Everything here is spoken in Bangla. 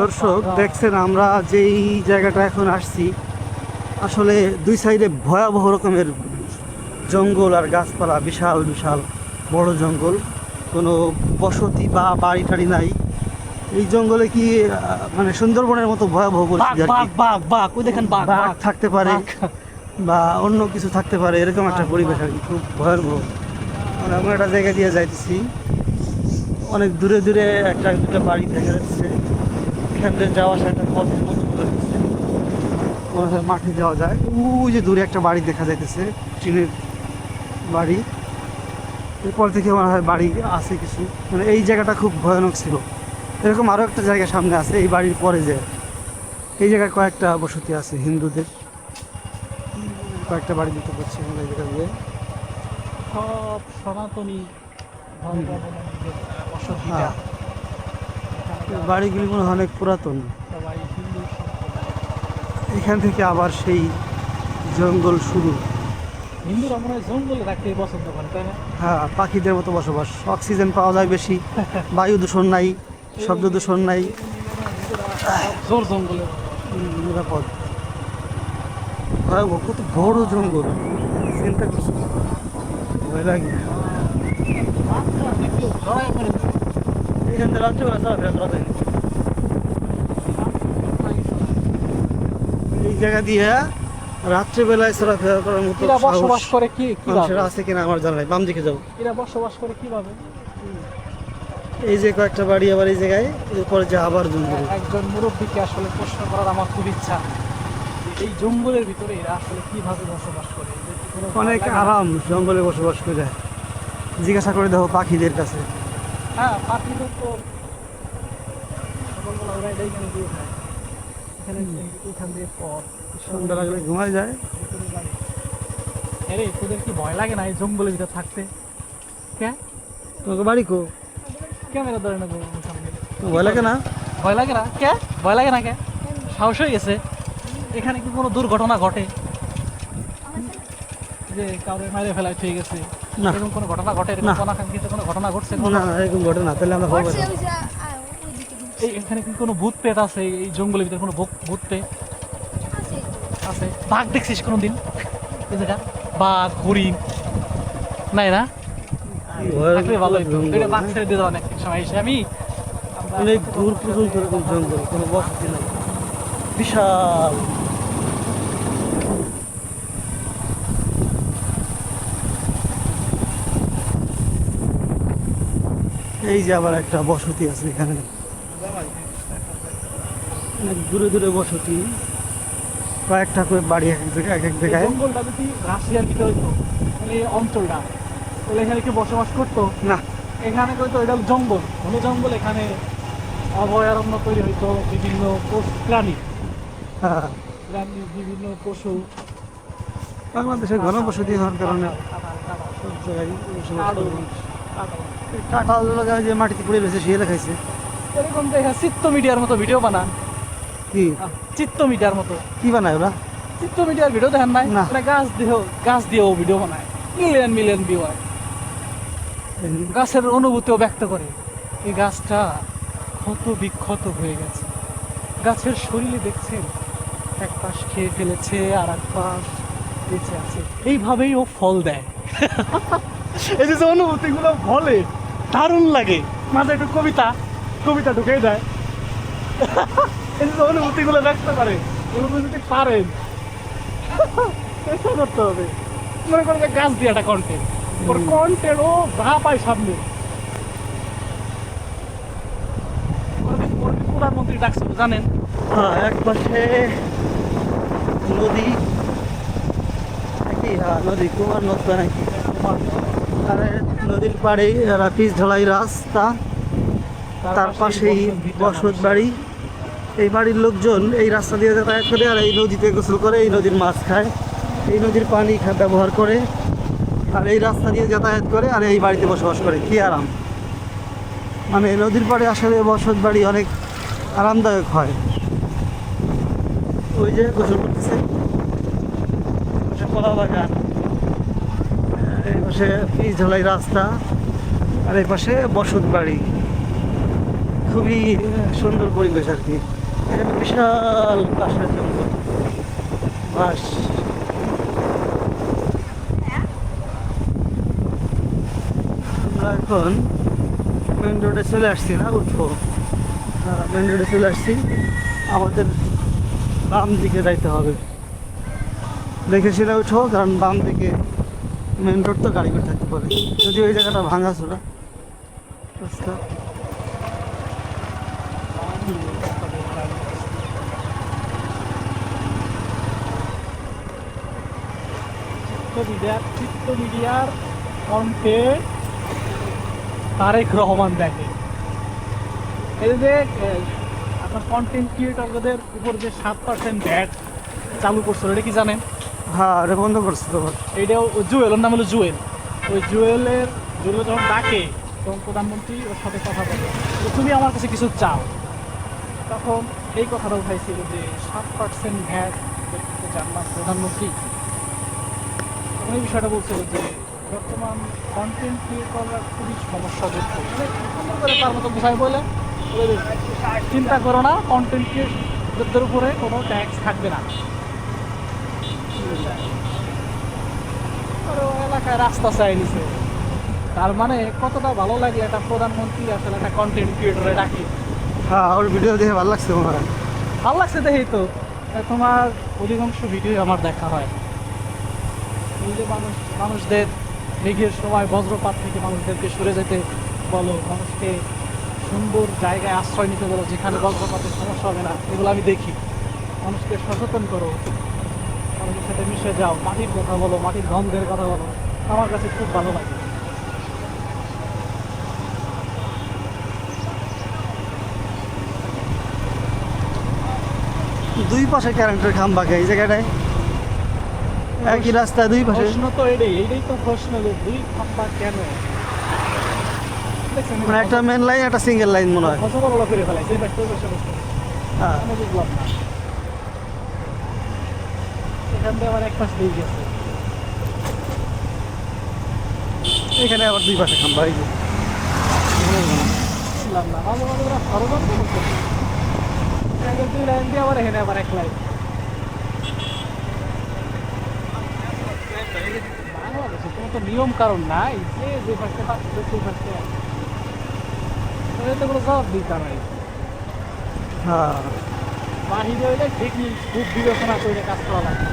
দর্শক দেখছেন আমরা যেই জায়গাটা এখন আসছি, আসলে দুই সাইডে ভয়াবহ রকমের জঙ্গল আর গাছপালা, বিশাল বিশাল বড় জঙ্গল, কোনো বসতি বা বাড়ি টাড়ি নাই। এই জঙ্গলে কি মানে সুন্দরবনের মতো ভয়াবহ পরিস্থিতি আর কি। বাঘ থাকতে পারে বা অন্য কিছু থাকতে পারে, এরকম একটা পরিবেশ আর কি, খুব ভয়াবহ। মানে আমরা একটা জায়গা দিয়ে যাইতেছি, অনেক দূরে দূরে একটা দুটো বাড়ি দেখা যাচ্ছে। এখান থেকে যাওয়া আসা একটা পথের মতো করে দিচ্ছে, মনে হয় মাঠে যাওয়া যায়। ওই যে দূরে একটা বাড়ি দেখা যাইতেছে, টিনের বাড়ি। এরপর থেকে মনে হয় বাড়ি আছে কিছু, মানে এই জায়গাটা খুব ভয়ানক ছিল। এরকম আরও একটা জায়গা সামনে আছে, এই বাড়ির পরে যে এই জায়গায় কয়েকটা বসতি আছে হিন্দুদের, কয়েকটা বাড়ি দিতে পারছি আমরা এই জায়গা দিয়ে। সব সনাতনী ধর্মাবলম্বীদের বসতি। হ্যাঁ, বাড়িগুলি মনে হয় অনেক পুরাতন। সবাই হিন্দু সম্প্রদায়। এখান থেকে আবার সেই জঙ্গল শুরু। হিন্দুরা মনে হয় জঙ্গলে থাকতেই পছন্দ করে, তাই না? হ্যাঁ, পাখিদের মতো বসবাস, অক্সিজেন পাওয়া যায় বেশি, বায়ু দূষণ নাই, শব্দ দূষণ নাই, জোর জঙ্গলে নিরাপদ। ভয়াবহ, কত বড় জঙ্গল, চিন্তা করছি, ভয় লাগে। এখান থেকে রাত্রিবেলা চলাফেরা করা যায় না। এই জায়গা দিয়ে রাত্রিবেলায় চলাফেরা করার মতো এরা বসবাস সাহস করে কি মানুষের কিভাবে? আছে কিনা আমার জানা নাই। বাম দিকে যাও, এরা বসবাস করে কিভাবে? এই যে কয়েকটা বাড়ি, আবার এই জায়গায়, এরপরে যে আবার জঙ্গল। একজন মুরব্বীকে আসলে প্রশ্ন করার আমার খুব ইচ্ছা, এই জঙ্গলের ভিতরে এরা আসলে কিভাবে বসবাস করে। এদের কি কোনো ভয় অনেক লাগে না? আরাম জঙ্গলে বসবাস করে। জিজ্ঞাসা করে দেখো পাখিদের কাছে। হ্যাঁ, পাখিদের তো সকালবেলা ওরা এটাই কেন দিয়ে খায়। এখানে এখান দিয়ে পথ সন্ধ্যা লাগলে ঘুমায় যায়। ভিতরে বাড়ি। আরে তোদের কি ভয় লাগে না এই জঙ্গলের ভিতরে থাকতে? কে তোমাকে বাড়ি কো? ক্যামেরা ধরে না গো সামনে? ভয় লাগে না? ভয় লাগে না? কে ভয় লাগে না? কে সাহস হয়ে গেছে? এখানে কি কোনো দুর্ঘটনা ঘটে যে কাউরে মাইরে ফেলায় ঠিক গেছে? না। এরকম কোনো ঘটনা ঘটে? এরকম না। অনাকাঙ্ক্ষিত কোনো ঘটনা ঘটছে? না না, এরকম ঘটে না, তাহলে আমরা খবর পেতাম। এই এখানে কি কোনো ভূত প্রেত আছে? এই জঙ্গলের ভিতরে কোনো ভূত প্রেত আছে? বাঘ দেখছিস কোনোদিন এই জায়গা? বাঘ, হরিণ নাই না? ভয়ের থাকলে ভালো হতো। জঙ্গল, এটা বাঘ হ্যাঁ। ছেড়ে দিয়ে দেওয়া অনেক সময় এসে আমি অনেক দূর পর্যন্ত এরকম জঙ্গল, কোনো বসতি নাই, বিশাল। এই যে আবার একটা বসতি আছে এখানে, অনেক দূরে দূরে বসতি, কয়েকটা করে বাড়ি এক এক জায়গায়, এক এক জায়গায়। জঙ্গলটা যদি রাশিয়ার ভিতরে হইতো, মানে এই অঞ্চলটা, তাহলে এখানে কি বসবাস করতো? না, এখানে হয়তো এটা জঙ্গল, ঘন জঙ্গল, এখানে অভয়ারণ্য তৈরি হইতো, বিভিন্ন প্রাণী, হ্যাঁ, বিভিন্ন পশু। বাংলাদেশে ঘনবসতি হওয়ার কারণে সব জায়গায় বসবাস করে মানুষ। কাঁঠাল লাগায় যে মাটিতে পড়ে রয়েছে সে লাগাইছে এরকম দেখা চিত্ত মিডিয়ার মতো ভিডিও বানান, কি চিত্ত মিডিয়ার মতো কি বানায় ওরা? চিত্ত মিডিয়ার ভিডিও দেখেন নাই? না। মানে গাছ দিয়েও ভিডিও বানায়, মিলিয়ন মিলিয়ন ভিউ হয়। গাছের অনুভূতিও ব্যক্ত করে। এই গাছটা ক্ষত বিক্ষত হয়ে গেছে, গাছের শরীরে দেখছেন এক পাশ খেয়ে ফেলেছে আর এক পাশ বেঁচে আছে, এইভাবেই ও ফল দেয়। এই যে অনুভূতিগুলো বলে দারুণ লাগে, মাঝে একটু কবিতা ঢুকে দেয়। এই যে অনুভূতিগুলো ব্যক্ত করে, এগুলো যদি পারেন চেষ্টা করতে হবে। মনে করেন যে গাছ দিয়ে একটা কন্টেন্ট, ওর কন্টেন্ট ও যা পায় সামনে। প্রধানমন্ত্রী ডাকছিল জানেন? হ্যাঁ, এক পাশে নদী নাকি, হ্যাঁ নদী, কুমার নদ নাকি, আর নদীর পাড়ে পিচ ঢালাই রাস্তা, তার পাশেই বসত বাড়ি। এই বাড়ির লোকজন এই রাস্তা দিয়ে যাতায়াত করে আর এই নদীতে গোসল করে, এই নদীর মাছ খায়, এই নদীর পানি ব্যবহার করে, আর এই রাস্তা দিয়ে যাতায়াত করে, আর এই বাড়িতে বসবাস করে। কি আরাম! মানে নদীর পাড়ে আসলে বসত বাড়ি অনেক আরামদায়ক হয়। ওই যে গোসল করতেছে, পাশে কলা বাগান, এই পাশে পিচ ঢালাই রাস্তা, আর এই পাশে বসত বাড়ি। খুবই সুন্দর পরিবেশ আর কি। এখানে বিশাল কাশের জঙ্গল, বাস। আমরা এখন মেন রোডে চলে আসছি, না উঠবো, মেন রোডে চলে আসছি। আমাদের বাম দিকে যাইতে হবে, দেখেছি না উঠো, কারণ বাম দিকে মেন রোড তো গাড়ি করে থাকতে পারে, যদি ওই জায়গাটা ভাঙা ছোড়া রাস্তা। চিত্র মিডিয়ার কণ্ঠে তারেক রহমান দেখে। এই যে আপনার কন্টেন্ট ক্রিয়েটরদের উপর যে 7% ভ্যাট চালু করছিল, এটা কি জানেন? হ্যাঁ, এটা বন্ধ করছে তো। এইটা জুয়েল, ওর নাম হলো জুয়েল। ওই জুয়েলের যখন ডাকে তখন প্রধানমন্ত্রী ওর সাথে কথা বলে, তো তুমি আমার কাছে কিছু চাও, তখন এই কথাটা উঠাইছিল যে 7% ভ্যাট জানলাম প্রধানমন্ত্রী। তখন এই বিষয়টা বলছিল যে বর্তমান কন্টেন্ট ক্রিয়েটররা খুবই সমস্যা দেখছে, সুন্দর করে তার মতো বোঝায় বলে চিন্তা করো না, কন্টেন্ট ক্রিয়েটরদের উপরে কোনো ট্যাক্স থাকবে না। আর ও এলাকায় রাস্তা চাই নিছে, তার মানে কতটা ভালো লাগে একটা প্রধানমন্ত্রী আসলে একটা কন্টেন্ট ক্রিয়েটরে ডাকে। হ্যাঁ, ওর ভিডিও দেখে ভালো লাগছে মনে হয়। ভালো লাগছে দেখেই তো তোমার অধিকাংশ ভিডিও আমার দেখা হয়। এই যে মানুষদের মেঘের সময় বজ্রপাত থেকে মানুষদেরকে সরে যেতে বলো, মানুষকে সুন্দর জায়গায় আশ্রয় নিতে বলো যেখানে বজ্রপাতের সমস্যা হবে না, এগুলো আমি দেখি। মানুষকে সচেতন করো, মানুষের সাথে মিশে যাও, মাটির কথা বলো, মাটির গন্ধের কথা বলো, আমার কাছে খুব ভালো লাগে। দুই পাশে কারেন্টের খাম্বা এই জায়গাটায়, একই রাস্তায় দুই পাশে। প্রশ্ন তো এইটাই তো প্রশ্ন, যে দুই খাম্বা কেন? দেখছেন, মানে একটা মেন লাইন, একটা সিঙ্গেল লাইন মনে হয়। ফসল করে ফেলাইছে এই পাশে ওই পাশে বসে। হ্যাঁ, আমি বুঝলাম না, এখান থেকে আবার এক পাশ দিয়ে গেছে। এখানে আবার দুই পাশে খাম্বা, এই যে। বুঝলাম না, মাঝে মাঝে ওরা ষড়যন্ত্র করতেছে, এখানে দুই লাইন দিয়ে আবার এখানে আবার এক লাইন। বাংলাদেশে কোনো তো নিয়ম কারণ নাই যে যে পাশে পাচ্ছে সেই পাশে, এতে কোনো জবাব দিতে নাই। হ্যাঁ, বাহিরে হইলে ঠিক খুব বিবেচনা করে কাজ করা লাগে।